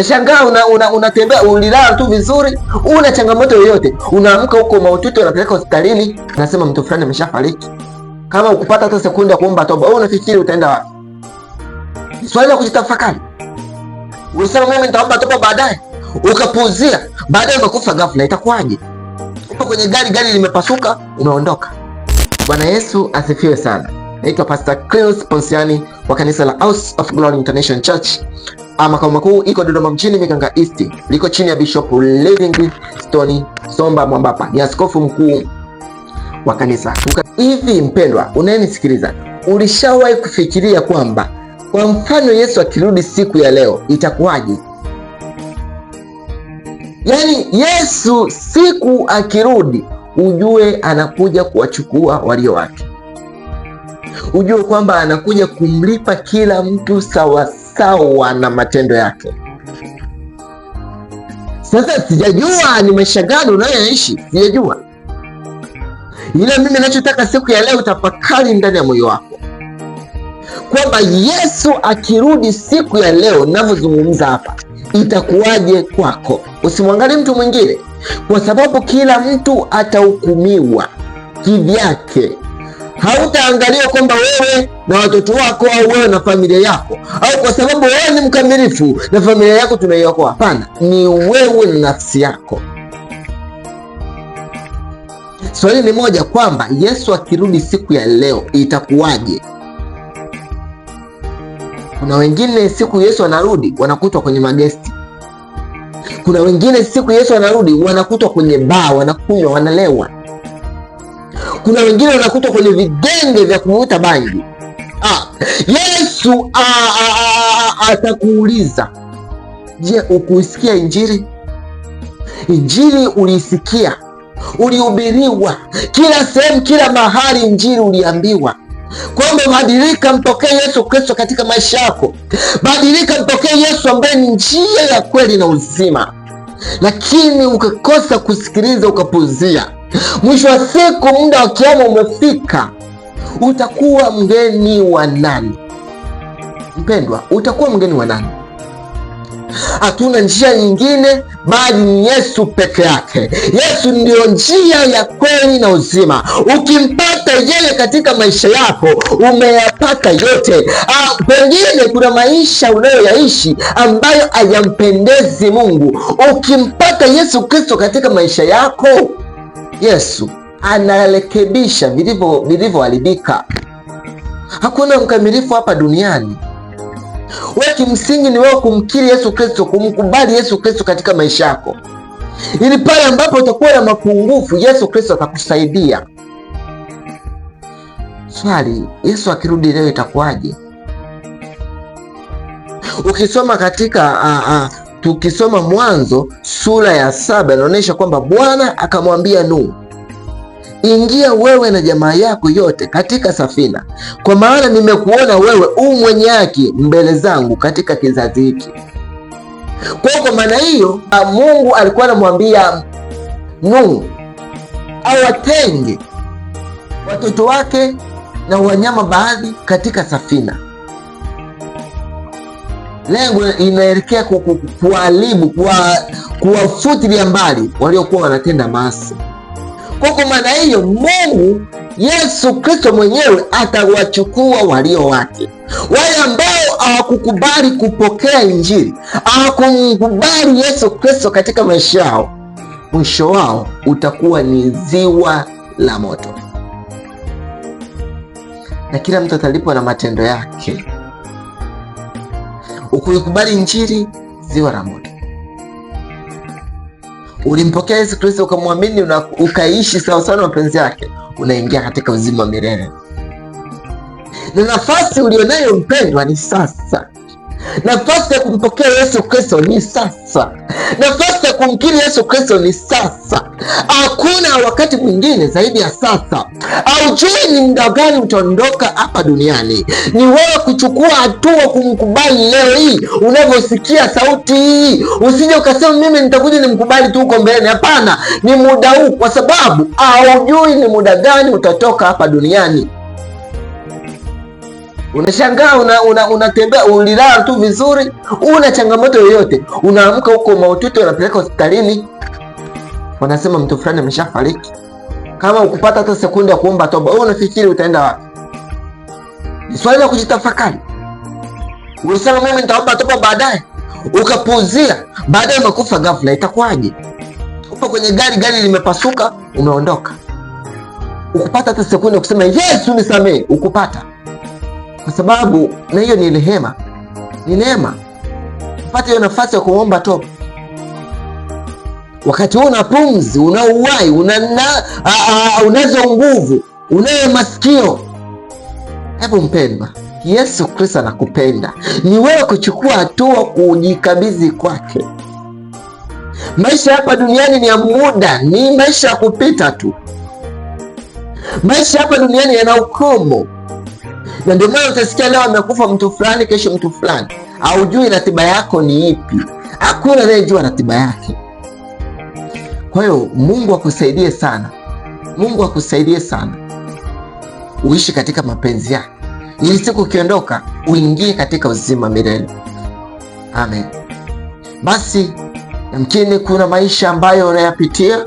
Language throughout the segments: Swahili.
Shangaa unatembea ulilala tu vizuri, una changamoto yoyote, unaamka huko mahututi, unapeleka hospitalini, nasema mtu fulani ameshafariki. Kama ukupata hata sekunde kuomba toba, wewe unafikiri utaenda wapi? Swali la kujitafakari. Unasema mimi nitaomba toba baadaye, ukapuzia, baadaye unakufa ghafla, itakuwaje? Upo kwenye gari limepasuka, unaondoka. Bwana Yesu asifiwe sana. Naitwa Pastor Cleophas Ponsiani wa kanisa la House of Glory International Church. Makao makuu iko Dodoma mjini Mikanga East. Liko chini ya Bishop Livingstone Somba Mwambapa. Ni askofu mkuu wa kanisa. Hivi mpendwa, unayenisikiliza, ulishawahi kufikiria kwamba kwa mfano Yesu akirudi siku ya leo itakuwaje? Yaani Yesu siku akirudi, ujue anakuja kuwachukua walio wake. Ujue kwamba anakuja kumlipa kila mtu sawa sawa na matendo yake. Sasa sijajua ni maisha gani unayoishi, sijajua. Ila mimi ninachotaka siku ya leo tafakari ndani ya moyo wako kwamba Yesu akirudi siku ya leo ninavyozungumza hapa, itakuwaje kwako? Usimwangalie mtu mwingine, kwa sababu kila mtu atahukumiwa kivyake. Hautaangalia kwamba wewe na watoto wako au wewe na familia yako, au kwa sababu wewe ni mkamilifu na familia yako tunaiokoa. Hapana, ni wewe na nafsi yako. Swali ni moja, kwamba Yesu akirudi siku ya leo itakuwaje? Kuna wengine siku Yesu anarudi wanakutwa kwenye magesti. Kuna wengine siku Yesu anarudi wanakutwa kwenye baa, wanakunywa, wanalewa. Kuna wengine wanakutwa kwenye vigenge vya kuvuta bangi. Yesu atakuuliza, je, ukuisikia Injili? Injili uliisikia, ulihubiriwa kila sehemu, kila mahali Injili uliambiwa kwamba badilika, mpokee Yesu Kristo katika maisha yako. Badilika, mpokee Yesu ambaye ni njia ya kweli na uzima. Lakini ukakosa kusikiliza, ukapuzia. Mwisho wa siku, muda wa kiyama umefika. Utakuwa mgeni wa nani? Mpendwa, utakuwa mgeni wa nani? Hatuna njia nyingine bali ni Yesu peke yake. Yesu ndio njia ya kweli na uzima. Ukimpata yeye katika maisha yako, umeyapata yote. Pengine kuna maisha unayoyaishi ambayo hayampendezi Mungu. Ukimpata Yesu Kristo katika maisha yako, Yesu anarekebisha vilivyoharibika. Hakuna mkamilifu hapa duniani. Wewe kimsingi ni wewe kumkiri Yesu Kristo, kumkubali Yesu Kristo katika maisha yako. Ili pale ambapo utakuwa na mapungufu, Yesu Kristo atakusaidia. Swali, Yesu akirudi leo itakuwaje? Ukisoma katika tukisoma Mwanzo sura ya 7, inaonyesha kwamba Bwana akamwambia Nuhu, ingia wewe na jamaa yako yote katika safina, kwa maana nimekuona wewe mwenye haki mbele zangu katika kizazi hiki. Kwa maana hiyo, Mungu alikuwa anamwambia Nuhu awatenge watoto wake na wanyama baadhi katika safina. Lengo inaelekea kuharibu, kuwafutilia mbali waliokuwa wanatenda maasi. Kwa maana hiyo, Mungu Yesu Kristo mwenyewe atawachukua walio wake, wale ambao hawakukubali kupokea Injili, hawakumkubali Yesu Kristo katika maisha yao. Mwisho wao utakuwa ni ziwa la moto, na kila mtu atalipwa na matendo yake. Ukikubali Injili, ziwa la moto. Ulimpokea Yesu Kristo, ukamwamini, ukaishi sawa sawa na mapenzi yake, unaingia katika uzima milele. Na nafasi ulionayo mpendwa ni sasa. Nafasi ya kumpokea Yesu Kristo ni sasa. Nafasi ya kumkiri Yesu Kristo ni sasa. Hakuna wakati mwingine zaidi ya sasa. Haujui ni muda gani utaondoka hapa duniani. Ni wewe kuchukua hatua kumkubali leo hii unavyosikia sauti hii. Usije ukasema mimi nitakuja nimkubali tu huko mbele. Hapana, ni muda huu, kwa sababu haujui ni muda gani utatoka hapa duniani. Unashangaa unatembea ulilala tu vizuri, una changamoto yoyote, unaamka huko mahututi, unapeleka hospitalini, wanasema mtu fulani ameshafariki. Kama ukupata hata sekunde ya kuomba toba, wewe unafikiri utaenda wapi? Ni swali la kujitafakari. Unasema mimi nitaomba toba baadaye, ukapuuzia, baadaye unakufa ghafla, itakuwaje? Upo kwenye gari limepasuka, umeondoka, ukupata hata sekunde kusema Yesu nisamehe, ukupata. Kwa sababu na hiyo ni rehema, ni neema. Upate hiyo nafasi ya kuomba toba wakati una pumzi, una uhai, unazo nguvu, unayo masikio. Hebu mpendwa, Yesu Kristo anakupenda. Ni wewe kuchukua hatua kujikabidhi kwake. Maisha hapa duniani ni ya muda, ni maisha ya kupita tu. Maisha hapa duniani yana ukomo, na ndio maana utasikia leo amekufa mtu fulani, kesho mtu fulani. Haujui ratiba yako ni ipi. Hakuna anayejua ratiba yake. Kwa hiyo Mungu akusaidie sana, Mungu akusaidie sana uishi katika mapenzi yake, ili siku ukiondoka uingie katika uzima milele. Amen. Basi yamkini kuna maisha ambayo unayapitia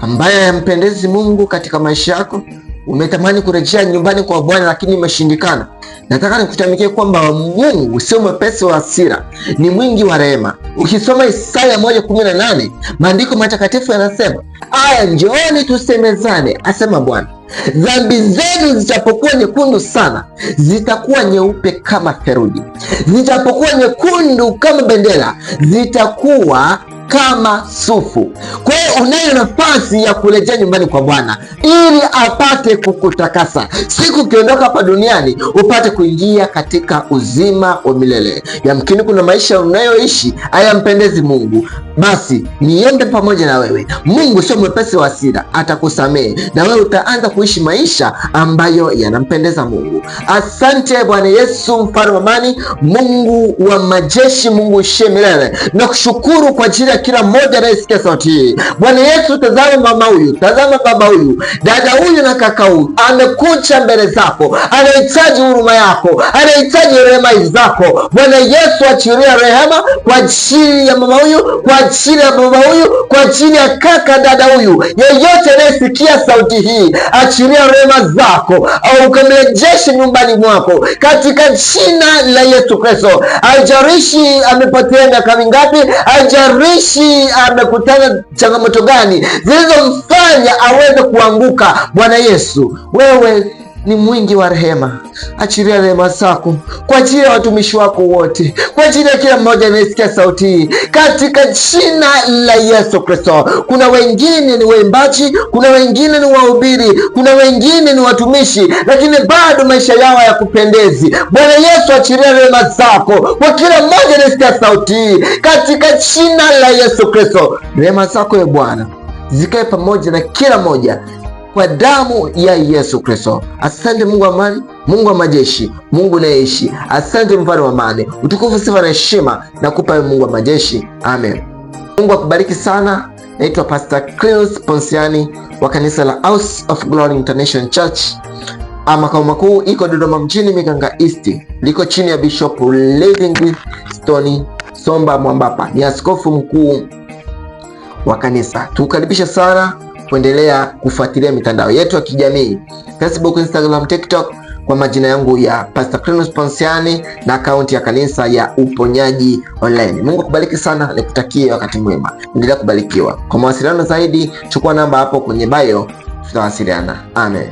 ambayo hayampendezi Mungu katika maisha yako. Umetamani kurejea nyumbani kwa Bwana lakini imeshindikana. Nataka nikutamikie kwamba Mungu sio mwepesi wa hasira, ni mwingi wa rehema. Ukisoma Isaya 1:18, maandiko matakatifu yanasema, aya, njooni tusemezane, asema Bwana, dhambi zenu zitapokuwa nyekundu sana, zitakuwa nyeupe kama theluji. Zitapokuwa nyekundu kama bendera, zitakuwa kama sufu. Kwa hiyo unayo nafasi ya kurejea nyumbani kwa Bwana ili apate kukutakasa, siku ukiondoka hapa duniani upate kuingia katika uzima wa milele. Yamkini kuna maisha unayoishi hayampendezi Mungu. Basi niombe pamoja na wewe. Mungu sio mwepesi wa hasira, atakusamehe na wewe utaanza kuishi maisha ambayo yanampendeza Mungu. Asante Bwana Yesu, mfalme wa amani, Mungu wa majeshi, Mungu uishie milele. Nakushukuru kwa ajili ya kila mmoja anayesikia sauti hii. Bwana Yesu, tazama mama huyu, tazama baba huyu, dada huyu na kaka huyu, amekuja mbele zako, anahitaji huruma yako, anahitaji rehema zako. Bwana Yesu, achilia rehema kwa ajili ya mama huyu, kwa ajili ya baba huyu, kwa ajili ya kaka dada huyu, yeyote anayesikia sauti hii, achilia rehema zako au ukamrejeshe nyumbani mwako katika jina la Yesu Kristo. Haijalishi amepotea miaka mingapi, haijalishi amekutana changamoto gani zilizomfanya aweze kuanguka. Bwana Yesu, wewe ni mwingi wa rehema. Achilia rehema zako kwa ajili ya watumishi wako wote, kwa ajili ya kila mmoja anayesikia sauti hii katika jina la Yesu Kristo. Kuna wengine ni waimbaji, kuna wengine ni wahubiri, kuna wengine ni watumishi, lakini bado maisha yao hayakupendezi. Bwana Yesu, achilia rehema zako kwa kila mmoja anayesikia sauti hii katika jina la Yesu Kristo. Rehema zako ya Bwana zikae pamoja na kila mmoja kwa damu ya Yesu Kristo. Asante Mungu wa amani, Mungu wa majeshi, Mungu unayeishi. Asante mfalme wa amani, utukufu, sifa na heshima nakupa Mungu wa majeshi. Amen. Mungu akubariki sana. Naitwa Pastor Clinus Ponsiani wa kanisa la House of Glory International Church. Makao makuu iko Dodoma mjini, Mikanga East. Liko chini ya Bishop Livingstone Somba Mwambapa, ni askofu mkuu wa kanisa. Tukukaribisha sana kuendelea kufuatilia mitandao yetu ya kijamii, Facebook, Instagram, TikTok kwa majina yangu ya Pastor Clinus Ponsiani na akaunti ya kanisa ya Uponyaji Online. Mungu akubariki sana, nikutakie wakati mwema. Endelea kubarikiwa. Kwa mawasiliano zaidi chukua namba hapo kwenye bio, tutawasiliana. Amen.